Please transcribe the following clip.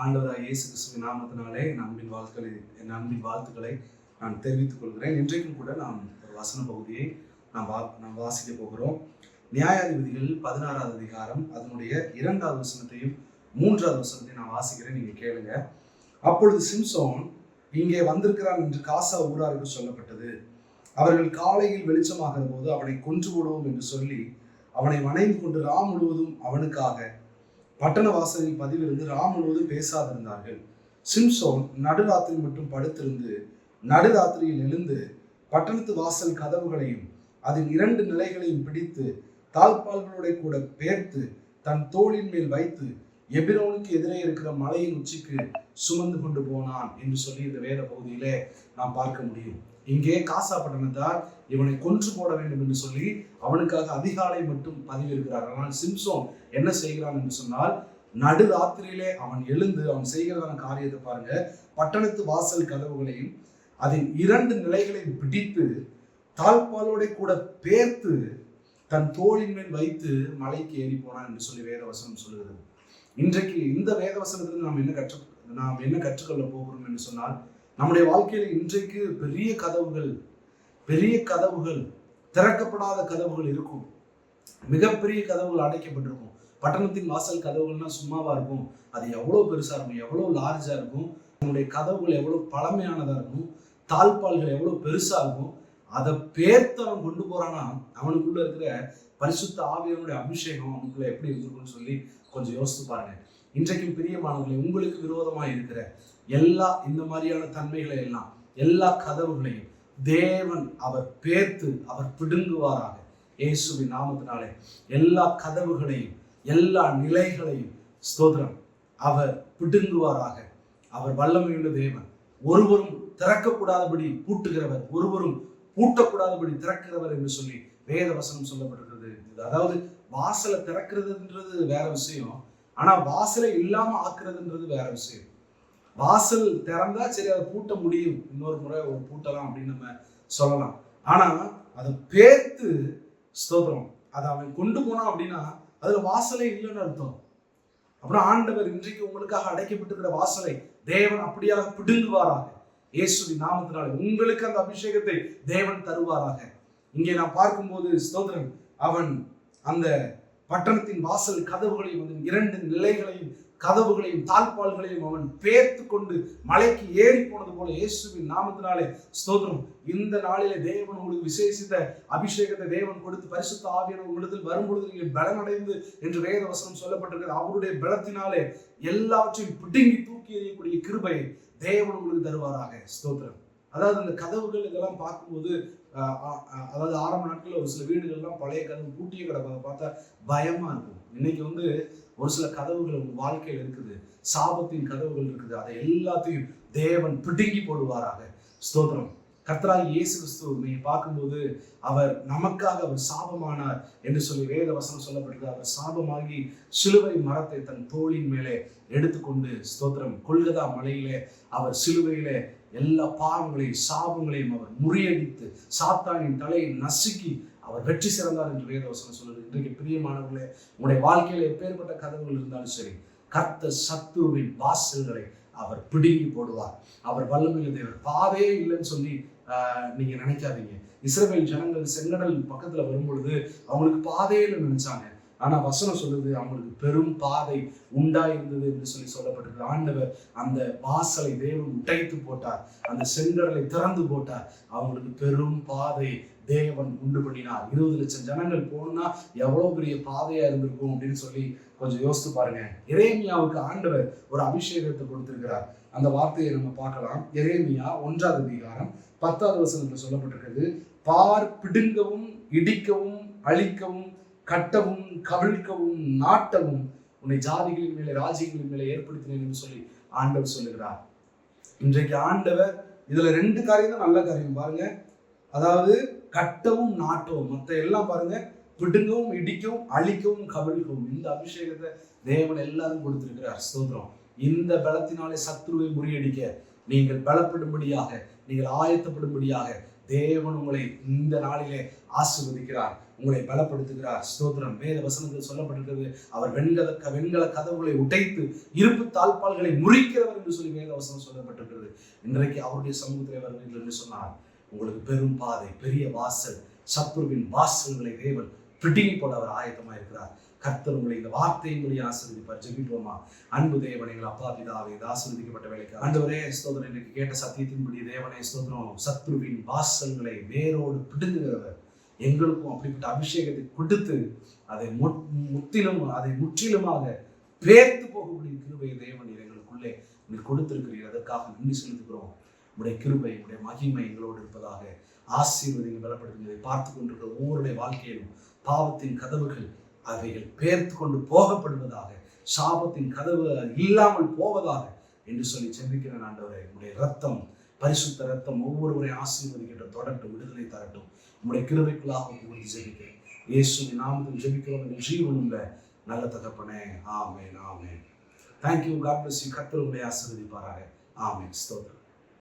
ஆண்டவராக இயேசு கிறிஸ்துவின் நாமத்தினாலே என் அன்பின் வாழ்த்துக்களை நான் தெரிவித்துக் கொள்கிறேன். இன்றைக்கும் கூட நாம் ஒரு வசன பகுதியை நாம் வாசிக்க போகிறோம். நியாயாதிபதிகள் 16வது அதிகாரம் அதனுடைய 2வது வசனத்தையும் 3வது வசனத்தையும் நான் வாசிக்கிறேன், நீங்க கேளுங்க. அப்பொழுது சிம்சோன் இங்கே வந்திருக்கிறான் என்று காசா ஊராருக்கு சொல்லப்பட்டது. அவர்கள் காலையில் வெளிச்சமாகிற போது அவனை கொன்று விடுவோம் என்று சொல்லி அவனை வணைந்து கொண்டு ராம் முழுவதும் அவனுக்காக பட்டண வாசலில் பதிவிருந்து ராம் முழுவதும் பேசாதிருந்தார்கள். சிம்சோன் நடுராத்திரி மட்டும் படுத்திருந்து நடுராத்திரியில் எழுந்து பட்டணத்து வாசல் கதவுகளையும் அதன் 2 நிலைகளையும் பிடித்து தாழ்பால்களோட கூட பேர்த்து தன் தோளின் மேல் வைத்து எபிரோனுக்கு எதிரே இருக்கிற மலையின் உச்சிக்கு சுமந்து கொண்டு போனான் என்று சொல்லி இந்த வேத பகுதியிலே நாம் பார்க்க முடியும். இங்கே காசா பட்டணத்தார் இவனை கொன்று போட வேண்டும் என்று சொல்லி அவனுக்காக அதிகாலை மட்டும் பதிவிருக்கிறார். ஆனால் சிம்சோன் என்ன செய்கிறான் என்று சொன்னால், நடுராத்திரியிலே அவன் எழுந்து அவன் செய்கிறதான காரியத்தை பாருங்க. பட்டணத்து வாசல் கதவுகளையும் அதன் 2 நிலைகளையும் பிடித்து தாழ்பாலோட கூட பேர்த்து தன் தோளின் மேல் வைத்து மலைக்கு ஏறி போனான் என்று சொல்லி வேதவசனம் சொல்லுகிறது. இன்றைக்கு இந்த வேதவசனத்திலிருந்து நாம் என்ன கற்றுக்கொள்ள போகிறோம் என்று சொன்னால், நம்முடைய வாழ்க்கையில இன்றைக்கு பெரிய கதவுகள் திறக்கப்படாத கதவுகள் இருக்கும். மிகப்பெரிய கதவுகள் அடைக்கப்பட்டிருக்கும். பட்டணத்தின் வாசல் கதவுகள்னா சும்மாவா இருக்கும்? அது எவ்வளவு பெருசா இருக்கும், எவ்வளவு லார்ஜா இருக்கும், நம்முடைய கதவுகள் எவ்வளவு பழமையானதா இருக்கும், தாழ்பால்கள் எவ்வளவு பெருசா இருக்கும். அதை பேர்த்தவன் கொண்டு போறானா அவனுக்குள்ள இருக்கிற பரிசுத்த ஆவியனுடைய அபிஷேகம் அவனுக்குள்ள எப்படி இருக்குன்னு சொல்லி கொஞ்சம் யோசித்து பாருங்க. இன்றைக்கும் பிரியமானவர்களை, உங்களுக்கு விரோதமாக இருக்கிற எல்லா இந்த மாதிரியான தன்மைகளை எல்லாம், எல்லா கதவுகளையும் தேவன் அவர் பேர்த்து அவர் பிடுங்குவாராக. இயேசுவின் நாமத்தினாலே எல்லா கதவுகளையும் எல்லா நிலைகளையும் ஸ்தோத்திரம் அவர் பிடுங்குவாராக. அவர் வல்லமையுள்ள தேவன். ஒருவரும் திறக்கக்கூடாதபடி பூட்டுகிறவர், ஒருவரும் பூட்டக்கூடாதபடி திறக்கிறவர் என்று சொல்லி வேத வசனம் சொல்லப்பட்டிருக்கிறது. அதாவது வாசலை திறக்கிறதுன்றது வேற விஷயம், ஆனா வாசலை இல்லாம ஆக்குறதுன்றது வேற விஷயம். வாசல் திறந்தா சரி, அதை பூட்ட முடியும், இன்னொரு முறை ஒரு பூட்டலாம் அப்படின்னு நம்ம சொல்லலாம். ஆனா அதை பேர்த்து ஸ்தோத்திரம் அதை அவன் கொண்டு போனான் அப்படின்னா அதுல வாசலே இல்லைன்னு அர்த்தம். அப்புறம் ஆண்டவர் இன்றைக்கு உங்களுக்காக அடைக்கப்பட்டிருக்கிற வாசலை தேவன் அப்படியாக பிடுங்குவாராக. இயேசுவின் நாமத்தினாலே உங்களுக்கு அந்த அபிஷேகத்தை தேவன் தருவாராக. இங்கே நான் பார்க்கும்போது ஸ்தோத்திரம் அவன் அந்த பட்டணத்தின் வாசல் கதவுகளையும் 2 நிலைகளையும் கதவுகளையும் தாழ்பால்களையும் அவன் பேர்த்து கொண்டு மலைக்கு ஏறி போனது போல இயேசுவின் நாமத்தினாலே ஸ்தோத்திரம் இந்த நாளிலே தேவன் உங்களுக்கு விசேஷித்த அபிஷேகத்தை தேவன் கொடுத்து பரிசுத்த ஆவியான உங்களிடத்தில் வரும்பொழுது நீங்கள் பலனடைந்து என்று வேத வசனம் சொல்லப்பட்டிருக்கிறது. அவருடைய பலத்தினாலே எல்லாவற்றையும் பிடுங்கி தூக்கி எறியக்கூடிய கிருபை தேவன் உங்களுக்கு தருவாராக. ஸ்தோத்திரம். அதாவது இந்த கதவுகள் இதெல்லாம் பார்க்கும்போது அதாவது ஆரம்ப நாட்களில் ஒரு சில வீடுகள்லாம் பழைய கதவு பூட்டிய கிடப்பதை பார்த்தா பயமா இருக்கும். இன்னைக்கு ஒரு சில கதவுகள் உங்க வாழ்க்கையில் இருக்குது, சாபத்தின் கதவுகள் இருக்குது. அதை எல்லாத்தையும் தேவன் பிடுங்கி போடுவாராக. ஸ்தோத்திரம். கர்த்தராகிய இயேசு கிறிஸ்து நீங்க பார்க்கும்போது அவர் நமக்காக அவர் சாபமானார் என்று சொல்லி வேத வசனம் சொல்லப்பட்டிருக்கிறார். அவர் சாபமாகி சிலுவை மரத்தை தன் தோளின் மேலே எடுத்துக்கொண்டு ஸ்தோத்திரம் கொல்கதா மலையிலே அவர் சிலுவையிலே எல்லா பாவங்களையும் சாபங்களையும் அவர் முறியடித்து சாத்தானின் தலையை நசுக்கி அவர் வெற்றி சிறந்தார் என்று வேதவசனம் சொல்லுது. இன்றைக்கு பிரியமானவர்களே, உங்களுடைய வாழ்க்கையில எப்பேற்பட்ட கதவுகள் இருந்தாலும் சரி, கர்த்தர் சத்துருவின் வாசல்களை அவர் பிடுங்கி போடுவார். அவர் வல்லமையுள்ள தேவர். பாதையே இல்லைன்னு சொல்லி நீங்க நினைக்காதீங்க. இஸ்ரவேல் ஜனங்கள் செங்கடல் பக்கத்துல வரும்பொழுது அவங்களுக்கு பாதையில நினைச்சாங்க. ஆனா வசனம் சொல்லுது அவங்களுக்கு பெரும் பாதை உண்டாயிருந்தது என்று சொல்லி சொல்லப்பட்டிருக்கு. ஆண்டவர் அந்த வாசலை தேவன் உடைத்து போட்டார், அந்த செங்கடலை திறந்து போட்டார். அவங்களுக்கு பெரும் பாதை தேவன் உண்டு பண்ணினார். 20 லட்சம் ஜனங்கள் போனா எவ்வளவு பெரிய பாதையா இருந்திருக்கும் அப்படின்னு சொல்லி கொஞ்சம் யோசித்து பாருங்க. எரேமியாவுக்கு ஆண்டவர் ஒரு அபிஷேகத்தை கொடுத்திருக்கிறார். அந்த வார்த்தையை நம்ம பார்க்கலாம். எரேமியா 1வது அதிகாரம் 10வது வசனத்துல சொல்லப்பட்டிருக்கிறது. பார், பிடுங்கவும் இடிக்கவும் அழிக்கவும் கட்டவும் கவிழ்க்கவும் நாட்டவும் உன்னை ஜாதிகளின் மேலே ராஜ்யங்களின் மேலே ஏற்படுத்தினேன் என்று சொல்லி ஆண்டவர் சொல்லுகிறார். இன்றைக்கு ஆண்டவர் இதுல 2 காரியம் தான் நல்ல காரியம் பாருங்க. அதாவது கட்டவும் நாட்டவும், மற்ற எல்லாம் பாருங்க, பிடுங்கவும் இடிக்கவும் அழிக்கவும் கவிழ்க்கவும். இந்த அபிஷேகத்தை தேவன் எல்லாரும் கொடுத்திருக்கிறார். ஸ்தோத்திரம். இந்த பலத்தினாலே சத்துருவை முறியடிக்க நீங்கள் பலப்படும்படியாக, நீங்கள் ஆயத்தப்படும்படியாக தேவன் உங்களை இந்த நாளிலே ஆசீர்வதிக்கிறார், உங்களை பலப்படுத்துகிறார். ஸ்தோத்திரம். வேத வசனத்தில் சொல்லப்பட்டிருக்கிறது, அவர் வெண்கல கதவுகளை உடைத்து இருப்பு தாழ்பால்களை முறிக்கிறவர் என்று சொல்லி வேத வசனம் சொல்லப்பட்டிருக்கிறது. இன்றைக்கு அவருடைய சமூகத்தில் வருவீர்கள் என்று சொன்னார், உங்களுக்கு பெரும் பாதை, பெரிய வாசல், சத்துருவின் வாசல்களை தேவன் பிடுங்கி போட அவர் ஆயத்தமாக இருக்கிறார். கர்த்தர் உங்களை இந்த வார்த்தையின் மொழி ஆசீர்வதிப்பார். ஜெபிப்போமா. அன்பு தேவனே, எங்கள் அப்பா பிதாவே, இந்த ஆசீர்வதிக்கப்பட்ட வேலைக்கு ஆண்டவரே ஸ்தோத்திரம். இன்னைக்கு கேட்ட சத்தியத்தின்படி தேவனே ஸ்தோத்திரம், சத்ருவின் வாசல்களை வேரோடு பிடுங்குகிறவர், எங்களுக்கும் அப்படிப்பட்ட அபிஷேகத்தை கொடுத்து அதை முற்றிலுமாக பேர்த்து போகக்கூடிய கிருபை தேவன் எங்களுக்குள்ளே நீர் கொடுத்திருக்கிறீர். அதற்காக நன்றி செலுத்துகிறோம். உடைய கிருபை, உடைய மகிமை எங்களோடு இருப்பதாக. ஆசீர்வதிங்க, பலப்படுத்துவதை பார்த்து கொண்டிருக்கிற ஒவ்வொருடைய வாழ்க்கையிலும் பாவத்தின் கதவுகள் அவைகள் பெயர்த்து கொண்டு போகப்படுவதாக, சாபத்தின் கதவு இல்லாமல் போவதாக என்று சொல்லி செபிக்கிறேன். ஆண்டவரே, உடைய ரத்தம், பரிசுத்த ரத்தம் ஒவ்வொருவரை ஆசீர்வதிக்கட்டும், தொடரட்டும், விடுதலை தரட்டும். உடைய கிருபைக்குள்ளாக உறுதி ஜெபிக்கிறேன். இயேசுவின் நாமத்தில் ஜெபிக்கிறோம், ஜீவனுள்ள நல்ல தகப்பனே. ஆமென், ஆமென். தேங்க்யூ. God bless you. கர்த்தர் உங்களை ஆசீர்வதிப்பாராக. ஆமென். ஸ்தோத்திரம்.